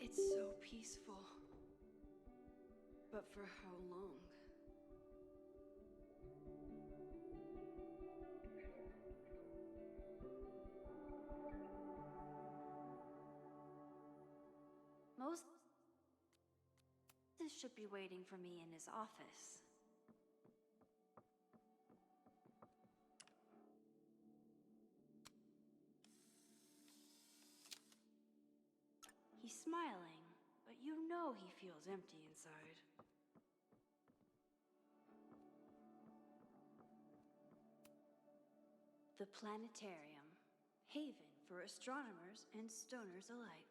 It's so peaceful. But for how long? Moses should be waiting for me in his office. He's smiling, but you know he feels empty inside. The planetarium, haven for astronomers and stoners alike.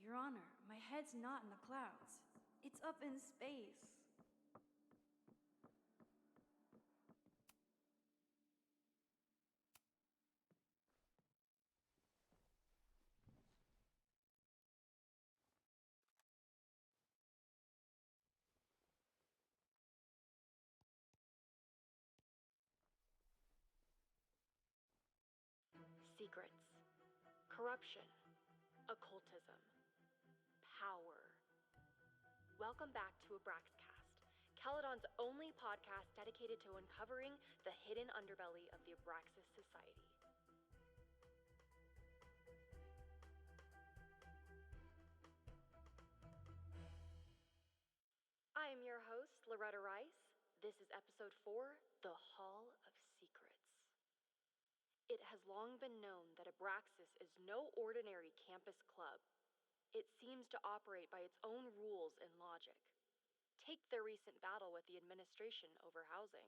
Your Honor, my head's not in the clouds. It's up in space. Secrets, corruption, occultism, power. Welcome back to Abraxcast, Caledon's only podcast dedicated to uncovering the hidden underbelly of the Abraxas Society. I am your host, Loretta Rice. This is episode 4, The Hall of Secrets. It has long been known that Abraxas is no ordinary campus club. It seems to operate by its own rules and logic. Take their recent battle with the administration over housing.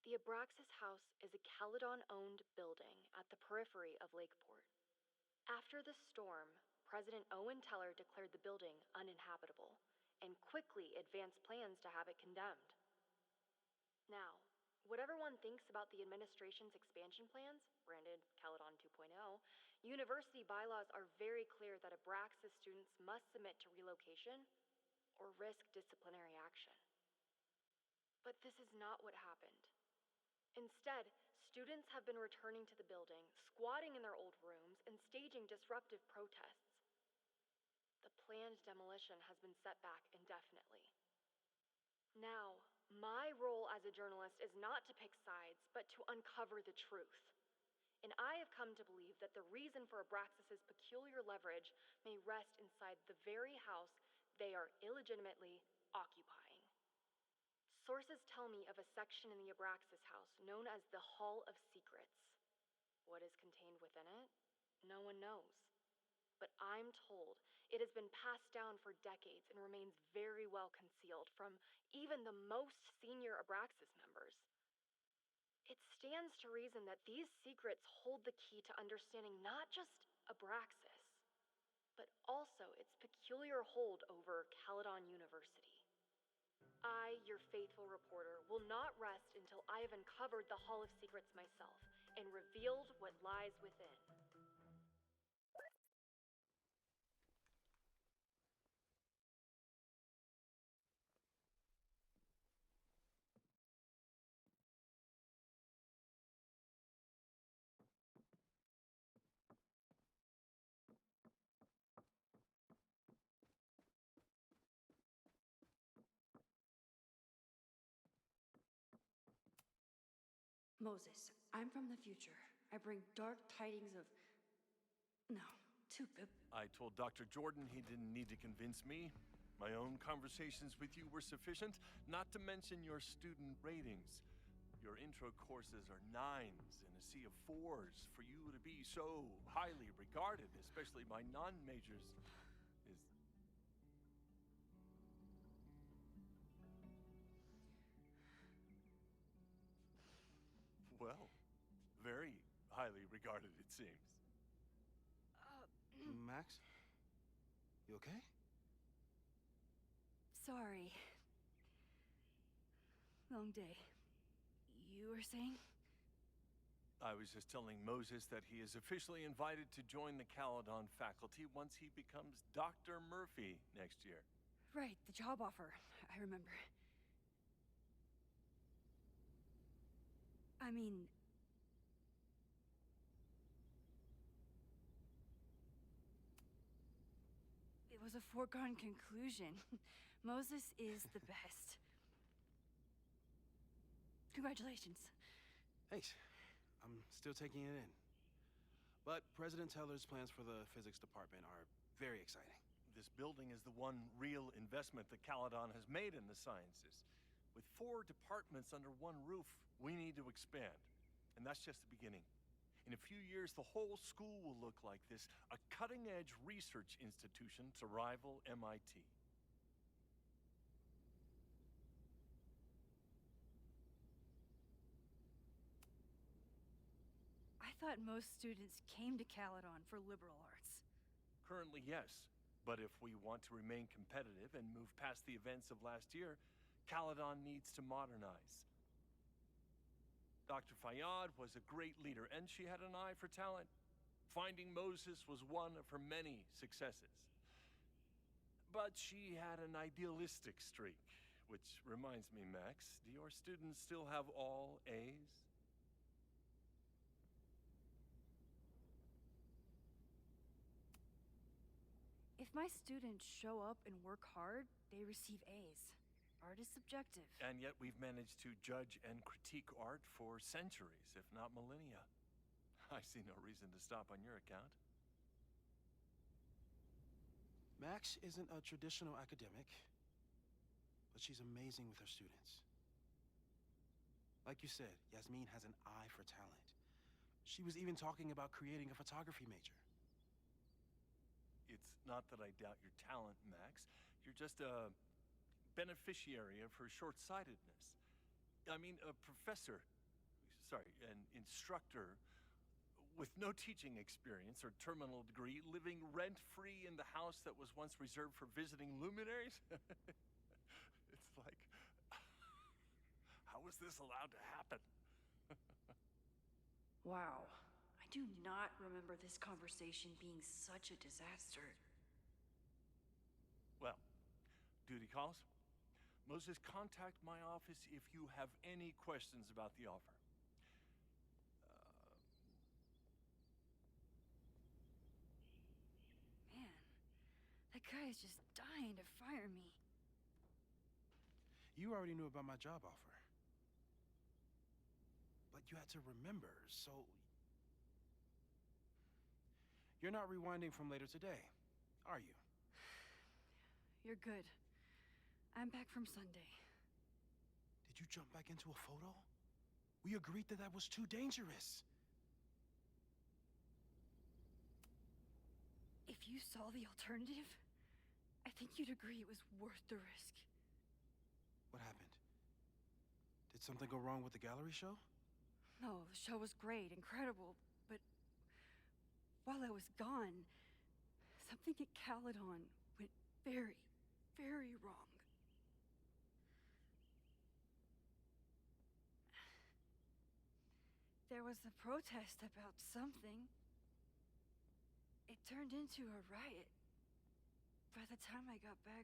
The Abraxas House is a Caledon-owned building at the periphery of Lakeport. After the storm, President Owen Teller declared the building uninhabitable and quickly advanced plans to have it condemned. Now, whatever one thinks about the administration's expansion plans, branded Caledon 2.0, university bylaws are very clear that Abraxas students must submit to relocation or risk disciplinary action. But this is not what happened. Instead, students have been returning to the building, squatting in their old rooms, and staging disruptive protests. The planned demolition has been set back indefinitely. Now, my role as a journalist is not to pick sides, but to uncover the truth. And I have come to believe that the reason for Abraxas's peculiar leverage may rest inside the very house they are illegitimately occupying. Sources tell me of a section in the Abraxas house known as the Hall of Secrets. What is contained within it? No one knows. But I'm told it has been passed down for decades and remains very well concealed from even the most senior Abraxas members. It stands to reason that these secrets hold the key to understanding not just Abraxas, but also its peculiar hold over Caledon University. I, your faithful reporter, will not rest until I have uncovered the Hall of Secrets myself and revealed what lies within. Moses, I'm from the future. I bring dark tidings of... No, too good. I told Dr. Jordan he didn't need to convince me. My own conversations with you were sufficient, not to mention your student ratings. Your intro courses are 9s in a sea of 4s. For you to be so highly regarded, especially by non-majors, is... Well, very highly regarded, it seems. Max? You okay? Sorry. Long day. You were saying? I was just telling Moses that he is officially invited to join the Caledon faculty once he becomes Dr. Murphy next year. Right, the job offer. I remember. I mean... It was a foregone conclusion. Moses is the best. Congratulations. Thanks. I'm still taking it in. But President Teller's plans for the physics department are very exciting. This building is the one real investment that Caledon has made in the sciences. With 4 departments under one roof, we need to expand. And that's just the beginning. In a few years, the whole school will look like this, a cutting-edge research institution to rival MIT. I thought most students came to Caledon for liberal arts. Currently, yes. But if we want to remain competitive and move past the events of last year, Caledon needs to modernize. Dr. Fayyad was a great leader, and she had an eye for talent. Finding Moses was one of her many successes. But she had an idealistic streak, which reminds me, Max, do your students still have all A's? If my students show up and work hard, they receive A's. Art is subjective. And yet we've managed to judge and critique art for centuries, if not millennia. I see no reason to stop on your account. Max isn't a traditional academic, but she's amazing with her students. Like you said, Yasmin has an eye for talent. She was even talking about creating a photography major. It's not that I doubt your talent, Max. You're just a beneficiary of her short-sightedness. I mean, an instructor with no teaching experience or terminal degree, living rent-free in the house that was once reserved for visiting luminaries? It's like, how was this allowed to happen? Wow. I do not remember this conversation being such a disaster. Well, duty calls. Moses, contact my office if you have any questions about the offer. Man, that guy is just dying to fire me. You already knew about my job offer. But you had to remember, so... You're not rewinding from later today, are you? You're good. I'm back from Sunday. Did you jump back into a photo? We agreed that was too dangerous. If you saw the alternative, I think you'd agree it was worth the risk. What happened? Did something go wrong with the gallery show? No, the show was great, incredible, but while I was gone, something at Caledon went very, very wrong. There was a protest about something. It turned into a riot. By the time I got back,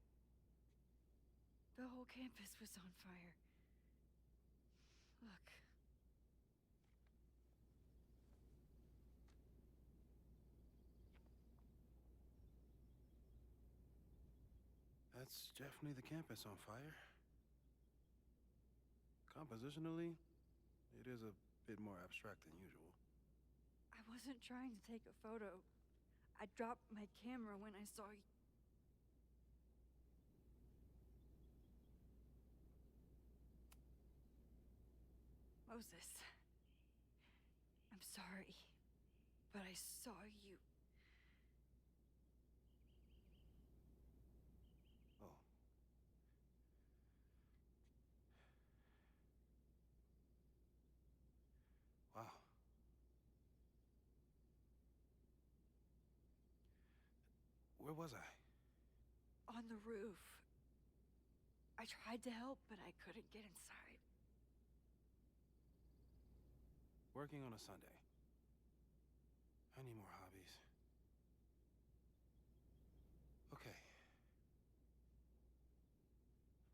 the whole campus was on fire. Look. That's definitely the campus on fire. Compositionally, it is a bit more abstract than usual. I wasn't trying to take a photo. I dropped my camera when I saw you. Moses, I'm sorry, but I saw you. Oh. Wow. Where was I? On the roof. I tried to help, but I couldn't get inside. Working on a Sunday. I need more hobbies. Okay.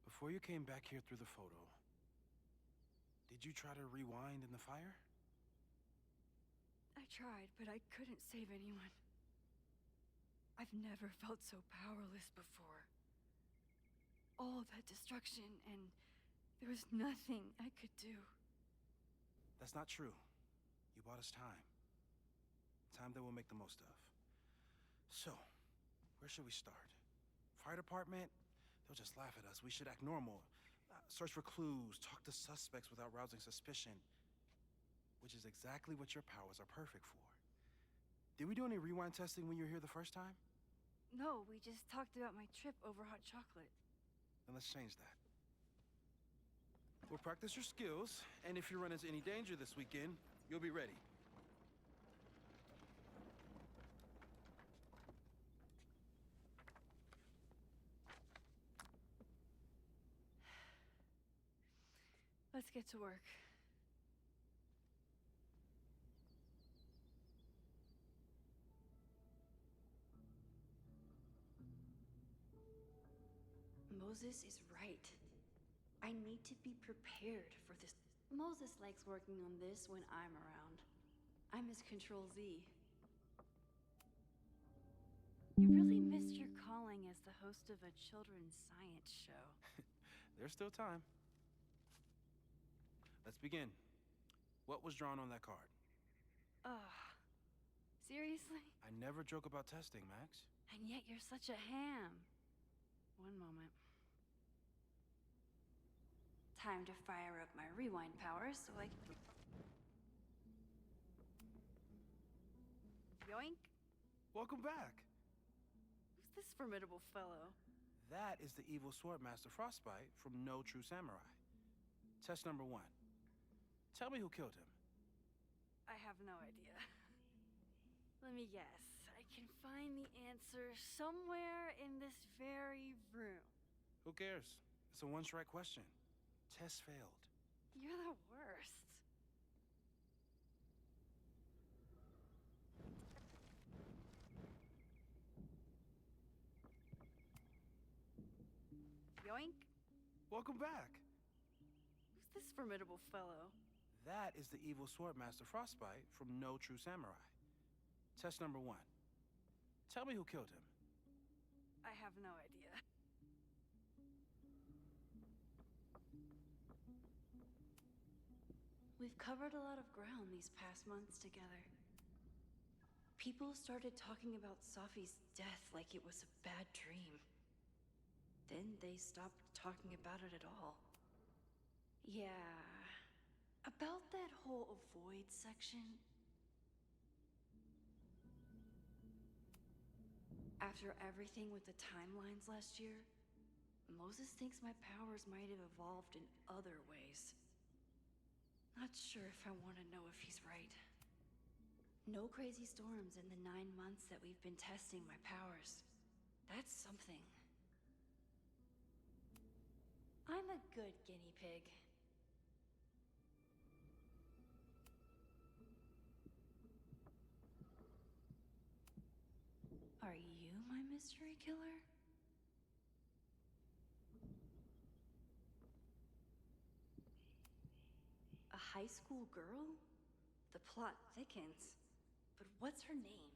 Before you came back here through the photo, did you try to rewind in the fire? I tried, but I couldn't save anyone. I've never felt so powerless before. All that destruction, and there was nothing I could do. That's not true. You bought us time. Time that we'll make the most of. So, where should we start? Fire department? They'll just laugh at us. We should act normal. Search for clues, talk to suspects without rousing suspicion. Which is exactly what your powers are perfect for. Did we do any rewind testing when you were here the first time? No, we just talked about my trip over hot chocolate. Then let's change that. We'll practice your skills, and if you run into any danger this weekend, you'll be ready. Let's get to work. Moses is right. I need to be prepared for this. Moses likes working on this when I'm around. I'm his Control Z. You really missed your calling as the host of a children's science show. There's still time. Let's begin. What was drawn on that card? Seriously? I never joke about testing, Max. And yet you're such a ham. One moment. Time to fire up my rewind powers so I can... Yoink? Welcome back. Who's this formidable fellow? That is the evil sword master Frostbite from No True Samurai. Test number 1. Tell me who killed him. I have no idea. Let me guess. I can find the answer somewhere in this very room. Who cares? It's a one-strike question. Test failed. You're the worst. Yoink? Welcome back. Who's this formidable fellow? That is the evil sword master Frostbite from No True Samurai. Test number 1. Tell me who killed him. I have no idea. We've covered a lot of ground these past months together. People started talking about Safi's death like it was a bad dream. Then they stopped talking about it at all. Yeah, about that whole avoid section. After everything with the timelines last year, Moses thinks my powers might have evolved in other ways. Not sure if I want to know if he's right. No crazy storms in the 9 months that we've been testing my powers. That's something. I'm a good guinea pig. Are you my mystery killer? A high school girl? The plot thickens. But what's her name?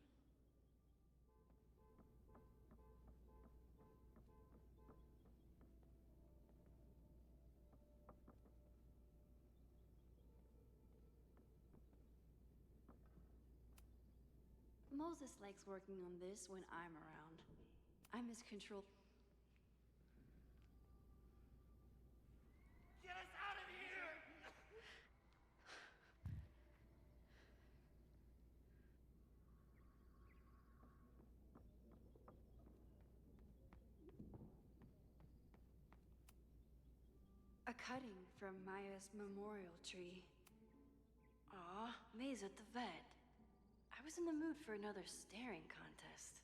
Moses likes working on this when I'm around. I'm his control... Get us out of here! A cutting from Maya's memorial tree. Aw, May's at the vet. I was in the mood for another staring contest.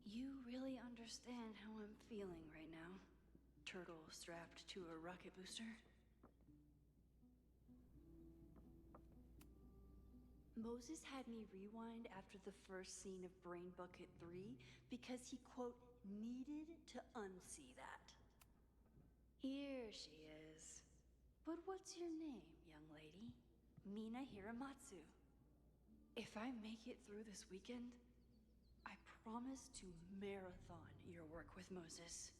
You really understand how I'm feeling right now, turtle strapped to a rocket booster? Moses had me rewind after the first scene of Brain Bucket 3 because he, quote, needed to unsee that. Here she is. But what's your name, young lady? Mina Hiramatsu. If I make it through this weekend, I promise to marathon your work with Moses.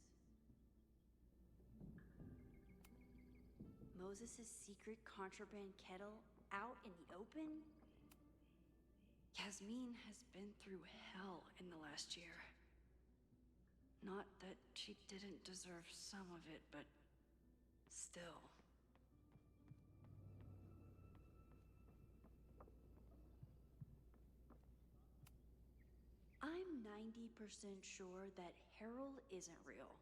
Moses' secret contraband kettle out in the open? Yasmin has been through hell in the last year. Not that she didn't deserve some of it, but still. I'm 90% sure that Harold isn't real.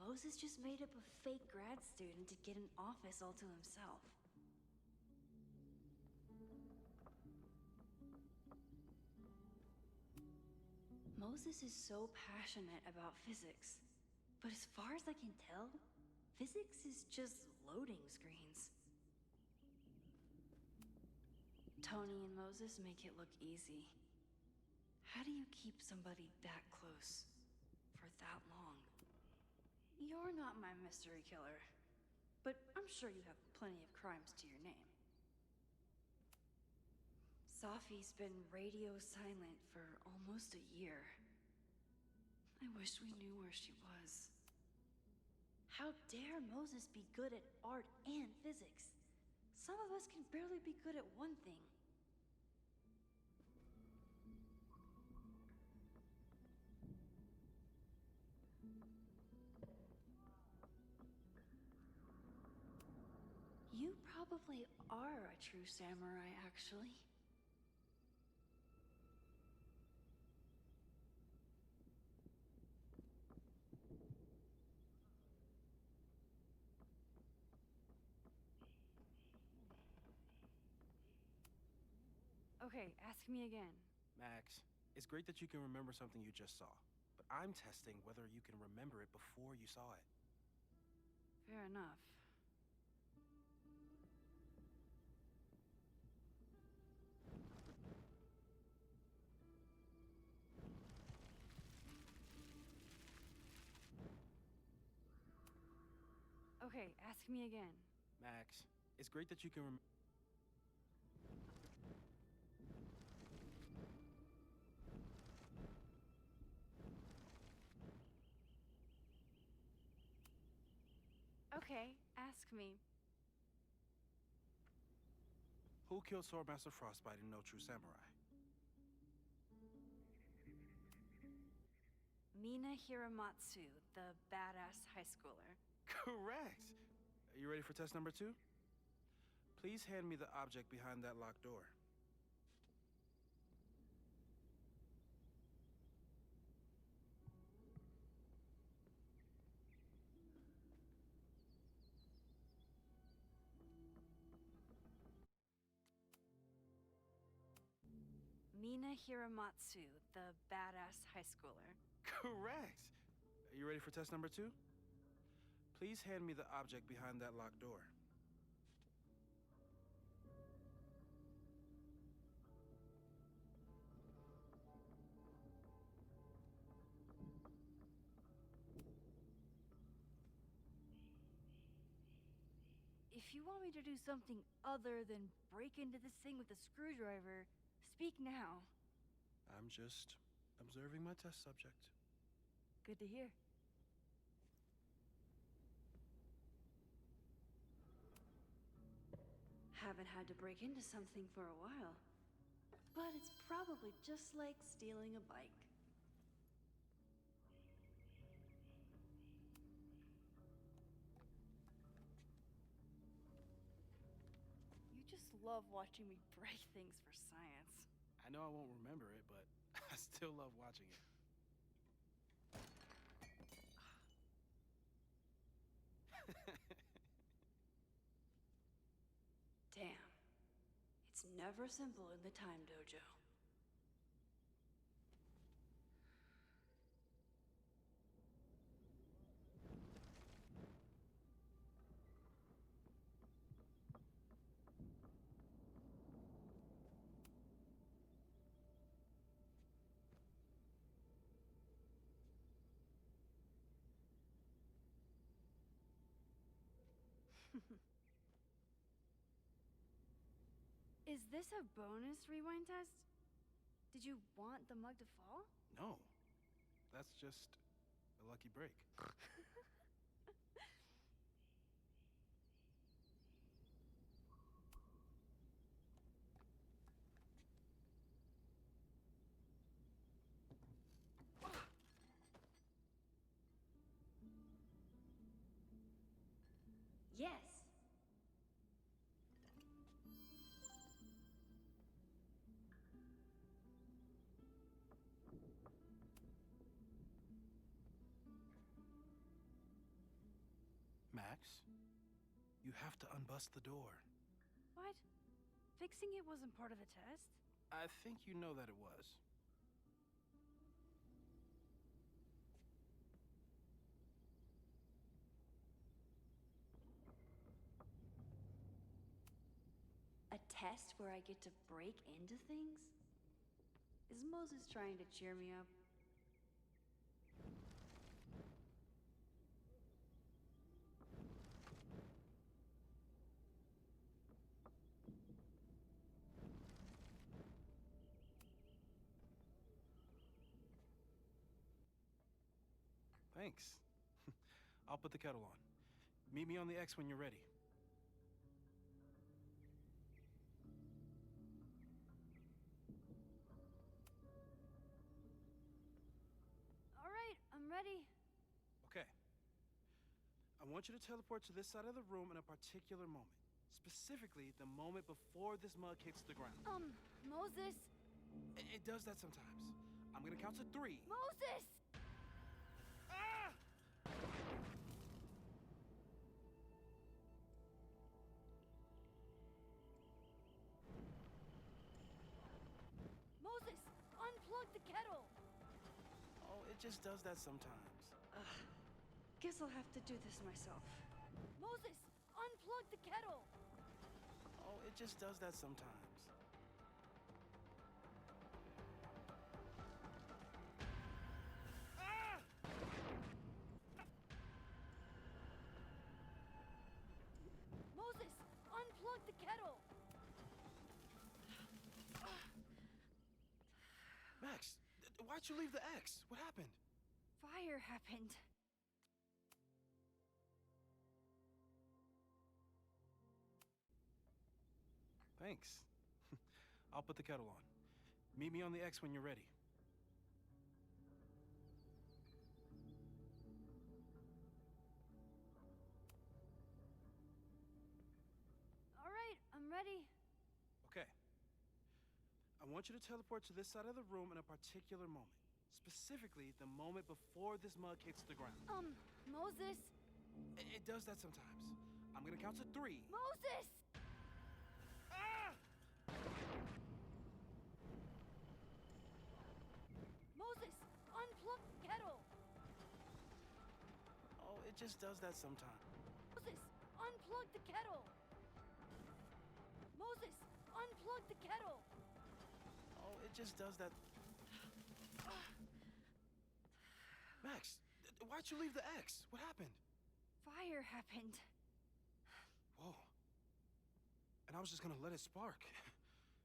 Moses just made up a fake grad student to get an office all to himself. Moses is so passionate about physics, but as far as I can tell, physics is just loading screens. Tony and Moses make it look easy. How do you keep somebody that close for that long? You're not my mystery killer, but I'm sure you have plenty of crimes to your name. Safi's been radio silent for almost a year. I wish we knew where she was. How dare Moses be good at art and physics? Some of us can barely be good at one thing. You probably are a true samurai, actually. Okay, ask me again. Max, it's great that you can remember something you just saw, but I'm testing whether you can remember it before you saw it. Fair enough. Okay, ask me again. Max, it's great that you can remember. Okay, ask me. Who killed Swordmaster Frostbite in No True Samurai? Mina Hiramatsu, the badass high schooler. Correct! Are you ready for test number 2? Please hand me the object behind that locked door. Mina Hiramatsu, the badass high schooler. Correct! Are you ready for test number 2? Please hand me the object behind that locked door. If you want me to do something other than break into this thing with a screwdriver, speak now. I'm just observing my test subject. Good to hear. Haven't had to break into something for a while. But it's probably just like stealing a bike. You just love watching me break things for science. I know I won't remember it, but I still love watching it. Damn. It's never simple in the time dojo. Is this a bonus rewind test? Did you want the mug to fall? No. That's just a lucky break. Yes. Max, you have to unbust the door. What? Fixing it wasn't part of the test? I think you know that it was. A test where I get to break into things? Is Moses trying to cheer me up? Thanks. I'll put the kettle on. Meet me on the X when you're ready. All right, I'm ready. Okay. I want you to teleport to this side of the room in a particular moment. Specifically, the moment before this mug hits the ground. Moses! It does that sometimes. I'm gonna count to 3. Moses! Ah! Moses! Unplug the kettle! Oh, it just does that sometimes. Guess I'll have to do this myself. Moses! Unplug the kettle! Oh, it just does that sometimes. Ah! Moses! Unplug the kettle! Max, why'd you leave the X? What happened? Fire happened. Thanks. I'll put the kettle on. Meet me on the X when you're ready. All right, I'm ready. Okay. I want you to teleport to this side of the room in a particular moment. Specifically, the moment before this mug hits the ground. Moses! It does that sometimes. I'm gonna count to 3. Moses! Ah! Moses! Unplug the kettle! Oh, it just does that sometimes. Moses! Unplug the kettle! Moses! Unplug the kettle! Oh, it just does that. Max, why'd you leave the X? What happened? Fire happened. Whoa. And I was just gonna let it spark.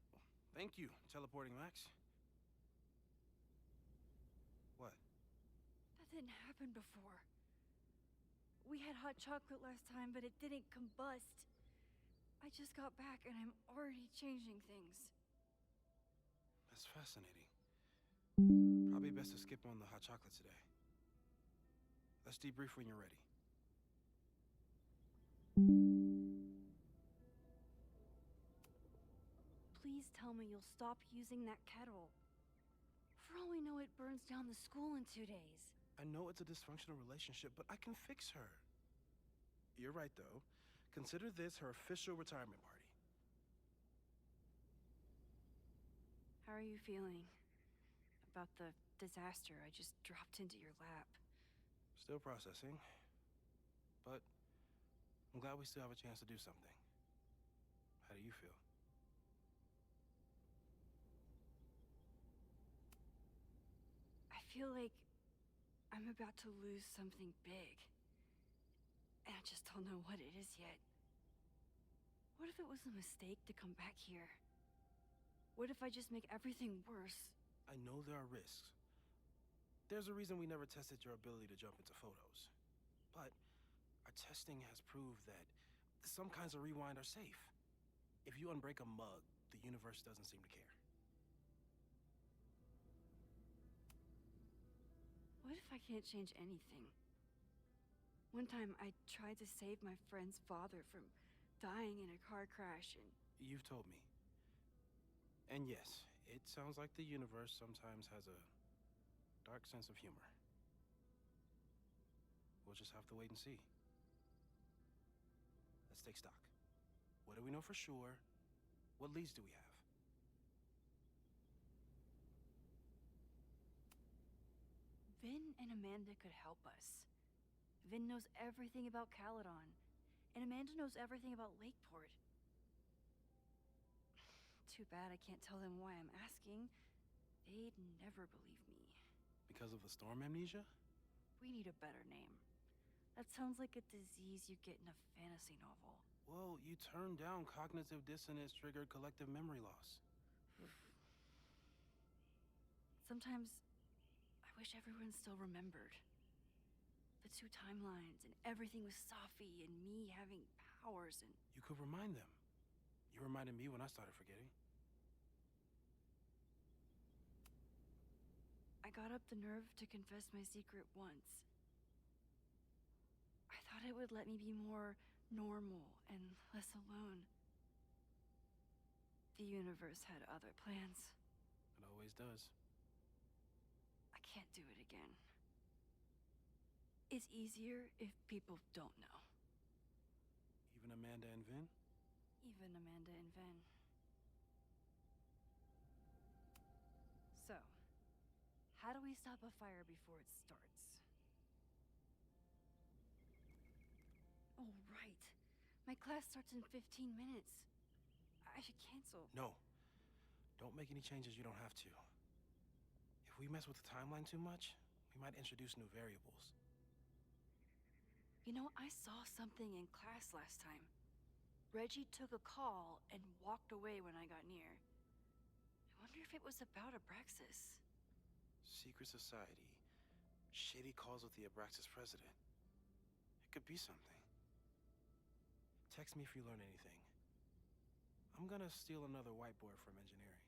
Well, thank you, teleporting Max. What? That didn't happen before. We had hot chocolate last time, but it didn't combust. I just got back and I'm already changing things. That's fascinating. Probably best to skip on the hot chocolate today. Let's debrief when you're ready. Please tell me you'll stop using that kettle. For all we know, it burns down the school in 2 days. I know it's a dysfunctional relationship, but I can fix her. You're right, though. Consider this her official retirement party. How are you feeling about the disaster I just dropped into your lap? Still processing. But I'm glad we still have a chance to do something. How do you feel? I feel like I'm about to lose something big. And I just don't know what it is yet. What if it was a mistake to come back here? What if I just make everything worse? I know there are risks. There's a reason we never tested your ability to jump into photos. But our testing has proved that some kinds of rewind are safe. If you unbreak a mug, the universe doesn't seem to care. What if I can't change anything? One time I tried to save my friend's father from dying in a car crash and... You've told me. And yes, it sounds like the universe sometimes has a dark sense of humor. We'll just have to wait and see. Let's take stock. What do we know for sure? What leads do we have? Vin and Amanda could help us. Vin knows everything about Caledon, and Amanda knows everything about Lakeport. Too bad I can't tell them why I'm asking. They'd never believe me. Because of the storm amnesia? We need a better name. That sounds like a disease you get in a fantasy novel. Well, you turned down cognitive dissonance triggered collective memory loss. Sometimes I wish everyone still remembered. The two timelines and everything with Safi and me having powers and... You could remind them. You reminded me when I started forgetting. I got up the nerve to confess my secret once. I thought it would let me be more normal and less alone. The universe had other plans. It always does. I can't do it again. It's easier if people don't know. Even Amanda and Vin? Even Amanda and Vin. So, how do we stop a fire before it starts? Oh, right. My class starts in 15 minutes. I should cancel. No. Don't make any changes you don't have to. If we mess with the timeline too much, we might introduce new variables. You know, I saw something in class last time. Reggie took a call and walked away when I got near. I wonder if it was about Abraxas. Secret society. Shady calls with the Abraxas president. It could be something. Text me if you learn anything. I'm gonna steal another whiteboard from engineering.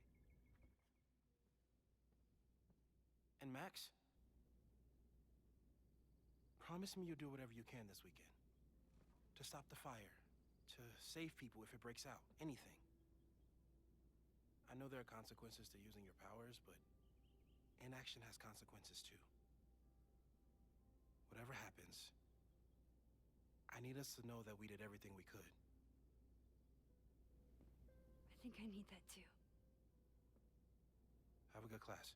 And Max? Promise me you'll do whatever you can this weekend. To stop the fire. To save people if it breaks out. Anything. I know there are consequences to using your powers, but inaction has consequences too. Whatever happens, I need us to know that we did everything we could. I think I need that too. Have a good class.